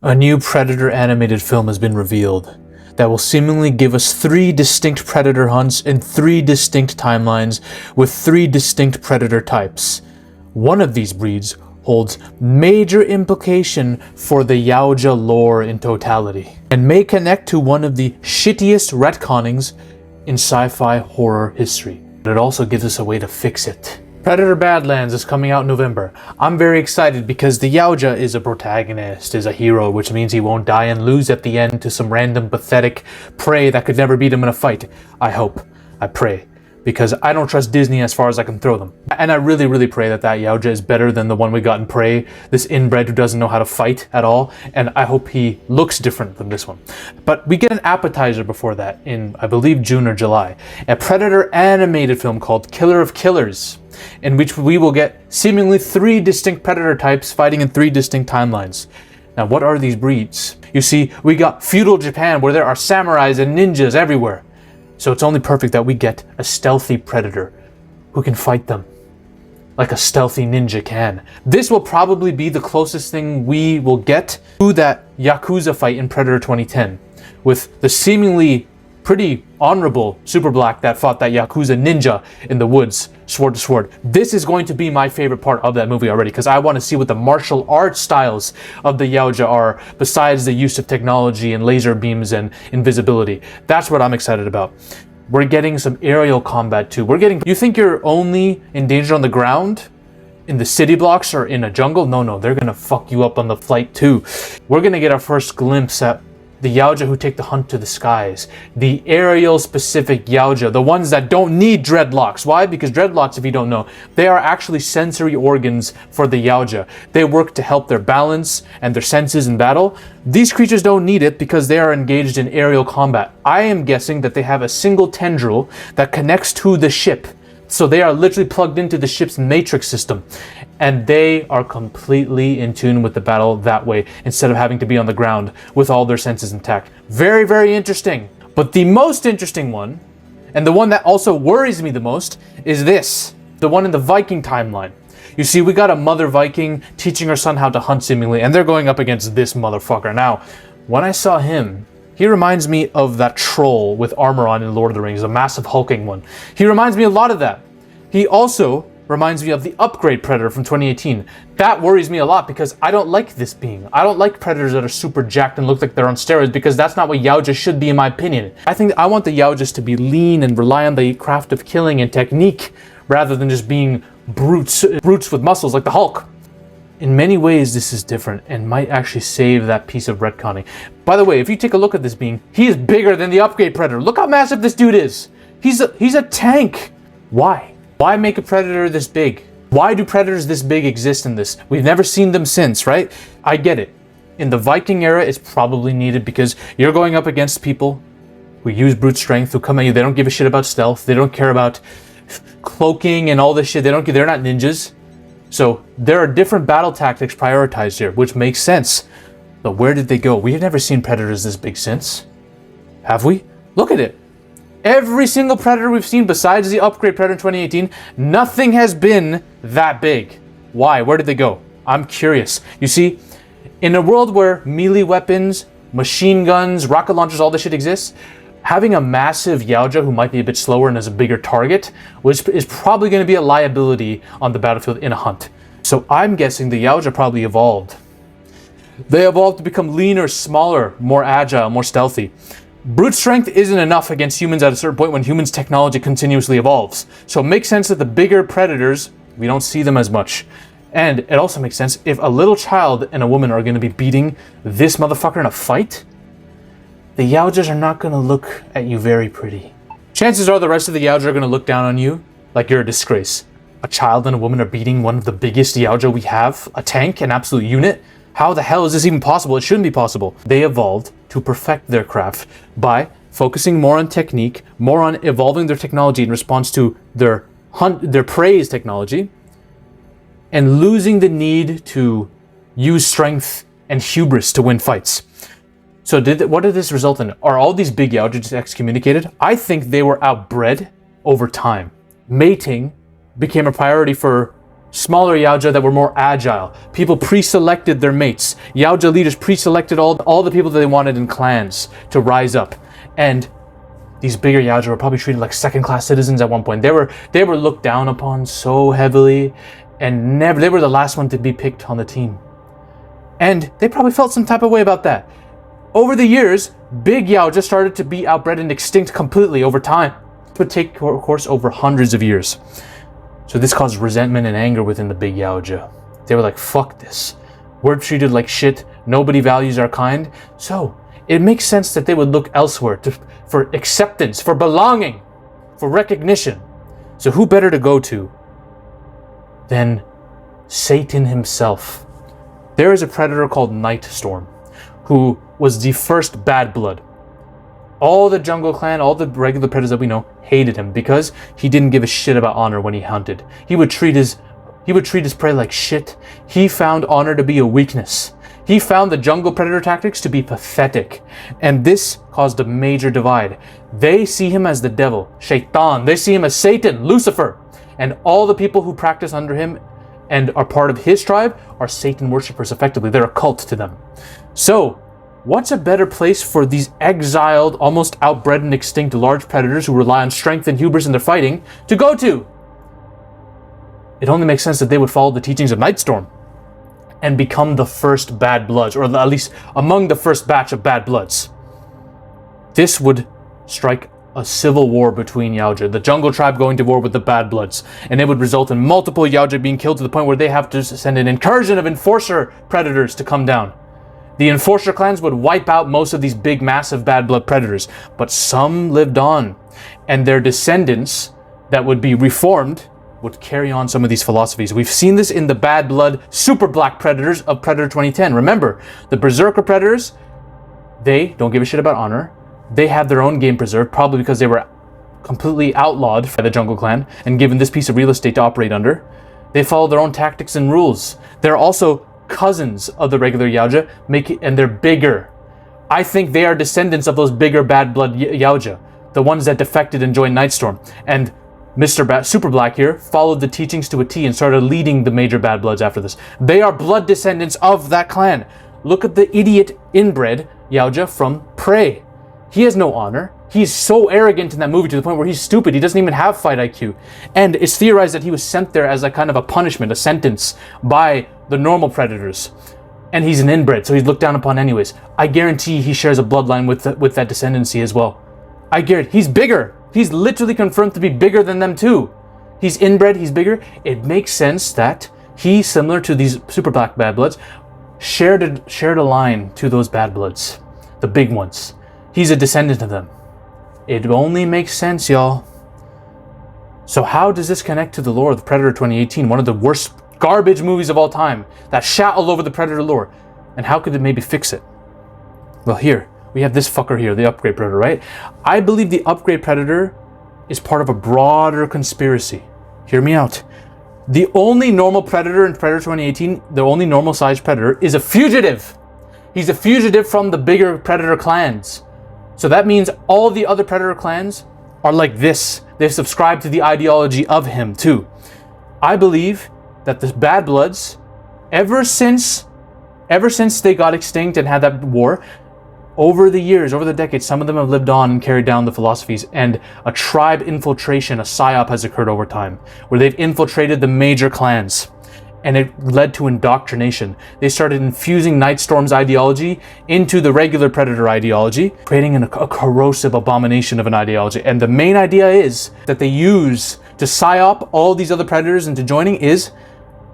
A new Predator animated film has been revealed that will seemingly give us 3 distinct Predator hunts in 3 distinct timelines with 3 distinct Predator types. One of these breeds holds major implication for the Yaoja lore in totality, and may connect to one of the shittiest retconnings in sci-fi horror history. But it also gives us a way to fix it. Predator Badlands is coming out in November. I'm very excited because the Yaoja is a protagonist, is a hero, which means he won't die and lose at the end to some random pathetic prey that could never beat him in a fight. I hope. I pray. Because I don't trust Disney as far as I can throw them. And I really, really pray that Yaoja is better than the one we got in Prey, this inbred who doesn't know how to fight at all, and I hope he looks different than this one. But we get an appetizer before that in, I believe, June or July, a Predator animated film called Killer of Killers, in which we will get seemingly 3 distinct Predator types fighting in 3 distinct timelines. Now, what are these breeds? You see, we got feudal Japan where there are samurais and ninjas everywhere. So it's only perfect that we get a stealthy predator who can fight them like a stealthy ninja can. This will probably be the closest thing we will get to that Yakuza fight in Predator 2010, with the seemingly pretty honorable Super Black that fought that Yakuza ninja in the woods, sword to sword. This is going to be my favorite part of that movie already, because I want to see what the martial arts styles of the Yaoja are, besides the use of technology and laser beams and invisibility. That's what I'm excited about. We're getting some aerial combat too. You think you're only in danger on the ground? In the city blocks or in a jungle? No, they're gonna fuck you up on the flight too. We're gonna get our first glimpse at the Yaoja who take the hunt to the skies. The aerial specific Yaoja, the ones that don't need dreadlocks. Why? Because dreadlocks, if you don't know, they are actually sensory organs for the Yaoja. They work to help their balance and their senses in battle. These creatures don't need it because they are engaged in aerial combat. I am guessing that they have a single tendril that connects to the ship. So they are literally plugged into the ship's matrix system, and they are completely in tune with the battle that way, instead of having to be on the ground with all their senses intact. Very, very interesting. But the most interesting one, and the one that also worries me the most, is this, the one in the Viking timeline. You see, we got a mother Viking teaching her son how to hunt seemingly, and they're going up against this motherfucker. Now, when I saw him, he reminds me of that troll with armor on in Lord of the Rings, a massive hulking one. He reminds me a lot of that. He also reminds me of the upgrade Predator from 2018. That worries me a lot because I don't like this being. I don't like Predators that are super jacked and look like they're on steroids, because that's not what Yaoja should be in my opinion. I want the Yaojas to be lean and rely on the craft of killing and technique rather than just being brutes with muscles like the Hulk. In many ways, this is different and might actually save that piece of retconning. By the way, if you take a look at this being, he is bigger than the upgrade Predator. Look how massive this dude is. He's a tank. Why? Why make a Predator this big? Why do Predators this big exist in this? We've never seen them since, right? I get it. In the Viking era, it's probably needed because you're going up against people who use brute strength, who come at you. They don't give a shit about stealth. They don't care about cloaking and all this shit. They're not ninjas. So there are different battle tactics prioritized here, which makes sense. But where did they go? We have never seen Predators this big since. Have we? Look at it. Every single Predator we've seen besides the upgrade Predator in 2018, nothing has been that big. Why? Where did they go? I'm curious. You see, in a world where melee weapons, machine guns, rocket launchers, all this shit exists, having a massive Yaoja who might be a bit slower and is a bigger target, which is probably going to be a liability on the battlefield in a hunt. So I'm guessing the Yaoja probably evolved. They evolved to become leaner, smaller, more agile, more stealthy. Brute strength isn't enough against humans at a certain point when humans' technology continuously evolves. So it makes sense that the bigger predators, we don't see them as much. And it also makes sense if a little child and a woman are going to be beating this motherfucker in a fight, the Yaojas are not going to look at you very pretty. Chances are the rest of the Yaoja are going to look down on you like you're a disgrace. A child and a woman are beating one of the biggest Yaoja we have, a tank, an absolute unit. How the hell is this even possible? It shouldn't be possible. They evolved to perfect their craft by focusing more on technique, more on evolving their technology in response to their prey's technology, and losing the need to use strength and hubris to win fights. So what did this result in? Are all these big Yaoja just excommunicated? I think they were outbred over time. Mating became a priority for smaller Yaoja that were more agile. People pre-selected their mates. Yaoja leaders pre-selected all the people that they wanted in clans to rise up. And these bigger Yaoja were probably treated like second-class citizens at one point. They were looked down upon so heavily, and they were the last one to be picked on the team. And they probably felt some type of way about that. Over the years, big Yaoja started to be outbred and extinct completely over time. It would take, of course, over hundreds of years. So this caused resentment and anger within the big Yaoja. They were like, fuck this. We're treated like shit. Nobody values our kind. So it makes sense that they would look elsewhere for acceptance, for belonging, for recognition. So who better to go to than Satan himself? There is a predator called Nightstorm, who was the first bad blood. All the jungle clan, all the regular predators that we know hated him because he didn't give a shit about honor when he hunted. He would treat his prey like shit. He found honor to be a weakness. He found the jungle predator tactics to be pathetic. And this caused a major divide. They see him as the devil, Shaitan. They see him as Satan, Lucifer. And all the people who practice under him and are part of his tribe are Satan worshippers effectively. They're a cult to them. So, what's a better place for these exiled, almost outbred and extinct large predators who rely on strength and hubris in their fighting to go to? It only makes sense that they would follow the teachings of Nightstorm and become the first bad bloods, or at least among the first batch of bad bloods. This would strike a civil war between Yaoja, the jungle tribe going to war with the bad bloods, and it would result in multiple Yaoja being killed to the point where they have to send an incursion of enforcer predators to come down. The enforcer clans would wipe out most of these big, massive bad blood predators, but some lived on, and their descendants that would be reformed would carry on some of these philosophies. We've seen this in the bad blood super black predators of Predator 2010. Remember, the berserker predators, they don't give a shit about honor. They have their own game preserved, probably because they were completely outlawed by the jungle clan and given this piece of real estate to operate under. They follow their own tactics and rules. They're also cousins of the regular Yaoja, and they're bigger. I think they are descendants of those bigger bad blood Yaoja, the ones that defected and joined Nightstorm. And Mr. Super Black here followed the teachings to a T and started leading the major bad bloods after this. They are blood descendants of that clan. Look at the idiot inbred Yaoja from Prey. He has no honor. He's so arrogant in that movie to the point where he's stupid. He doesn't even have fight IQ. And it's theorized that he was sent there as a kind of a punishment, a sentence by the normal predators. And he's an inbred, so he's looked down upon anyways. I guarantee he shares a bloodline with that descendancy as well. I guarantee he's bigger. He's literally confirmed to be bigger than them too. He's inbred, he's bigger. It makes sense that he, similar to these super black bad bloods, shared a line to those bad bloods, the big ones. He's a descendant of them. It only makes sense, y'all. So how does this connect to the lore of Predator 2018, one of the worst garbage movies of all time that shat all over the Predator lore? And how could it maybe fix it? Well, here, we have this fucker here, the Upgrade Predator, right? I believe the Upgrade Predator is part of a broader conspiracy. Hear me out. The only normal Predator in Predator 2018, the only normal sized Predator, is a fugitive. He's a fugitive from the bigger Predator clans. So that means all the other Predator clans are like this. They subscribe to the ideology of him too. I believe that the Bad Bloods, ever since they got extinct and had that war, over the years, over the decades, some of them have lived on and carried down the philosophies, and a tribe infiltration, a psyop has occurred over time, where they've infiltrated the major clans. And it led to indoctrination. They started infusing Nightstorm's ideology into the regular Predator ideology, creating a corrosive abomination of an ideology. And the main idea is that they use to psyop all these other Predators into joining is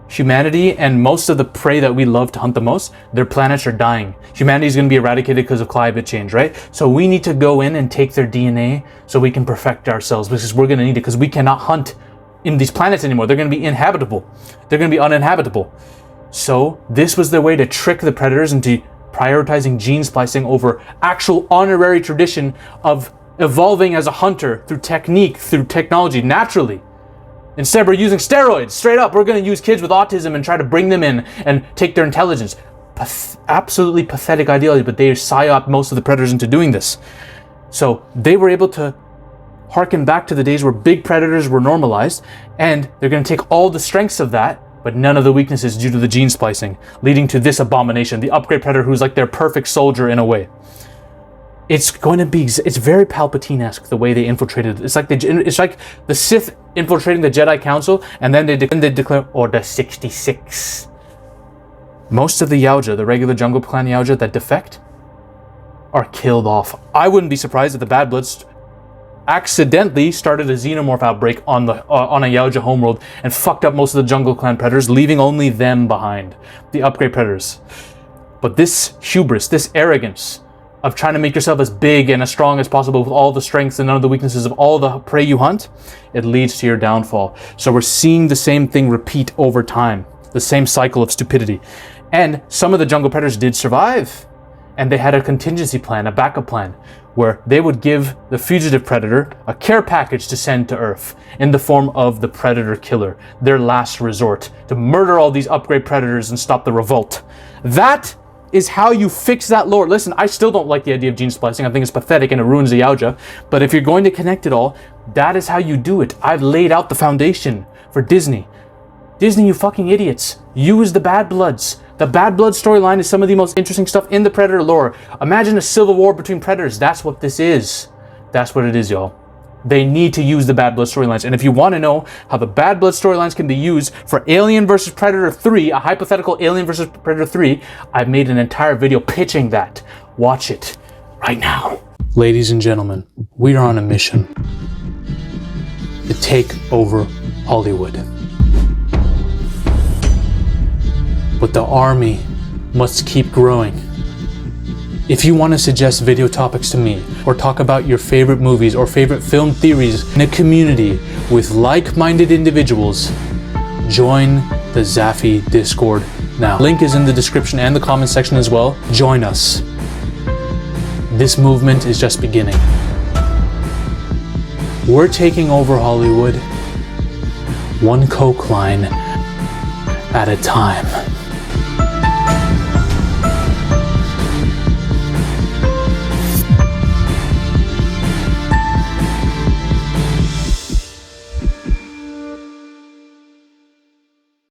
humanity and most of the prey that we love to hunt the most, their planets are dying. Humanity is going to be eradicated because of climate change, right? So we need to go in and take their DNA so we can perfect ourselves, because we're going to need it, because we cannot hunt in these planets anymore. They're going to be inhabitable. They're going to be uninhabitable. So this was their way to trick the Predators into prioritizing gene splicing over actual honorary tradition of evolving as a hunter through technique, through technology, naturally. Instead, we're using steroids. Straight up, we're going to use kids with autism and try to bring them in and take their intelligence. Absolutely pathetic ideology, but they psyop most of the Predators into doing this. So they were able to harken back to the days where big Predators were normalized, and they're going to take all the strengths of that but none of the weaknesses due to the gene splicing, leading to this abomination, the upgrade predator who's like their perfect soldier in a way. It's very Palpatine-esque the way they infiltrated. It's like the Sith infiltrating the Jedi Council, and then they declare Order 66. Most of the Yaoja, the regular Jungle Clan Yaoja that defect, are killed off. I wouldn't be surprised if the Bad Bloods accidentally started a xenomorph outbreak on a Yaoja homeworld and fucked up most of the Jungle Clan predators, leaving only them behind, the upgrade predators. But this hubris, this arrogance of trying to make yourself as big and as strong as possible with all the strengths and none of the weaknesses of all the prey you hunt, it leads to your downfall. So we're seeing the same thing repeat over time, the same cycle of stupidity. And some of the jungle predators did survive, and they had a contingency plan, a backup plan, where they would give the fugitive predator a care package to send to Earth in the form of the predator killer, their last resort, to murder all these upgrade predators and stop the revolt. That is how you fix that lore. Listen, I still don't like the idea of gene splicing. I think it's pathetic and it ruins the Yaoja. But if you're going to connect it all, that is how you do it. I've laid out the foundation for Disney. Disney, you fucking idiots. Use the Bad Bloods. The Bad Blood storyline is some of the most interesting stuff in the Predator lore. Imagine a civil war between Predators. That's what this is. That's what it is, y'all. They need to use the Bad Blood storylines. And if you want to know how the Bad Blood storylines can be used for Alien vs. Predator 3, a hypothetical Alien vs. Predator 3, I've made an entire video pitching that. Watch it right now. Ladies and gentlemen, we are on a mission to take over Hollywood. But the army must keep growing. If you want to suggest video topics to me, or talk about your favorite movies or favorite film theories in a community with like-minded individuals, join the Zafy Discord now. Link is in the description and the comment section as well. Join us. This movement is just beginning. We're taking over Hollywood, one coke line at a time.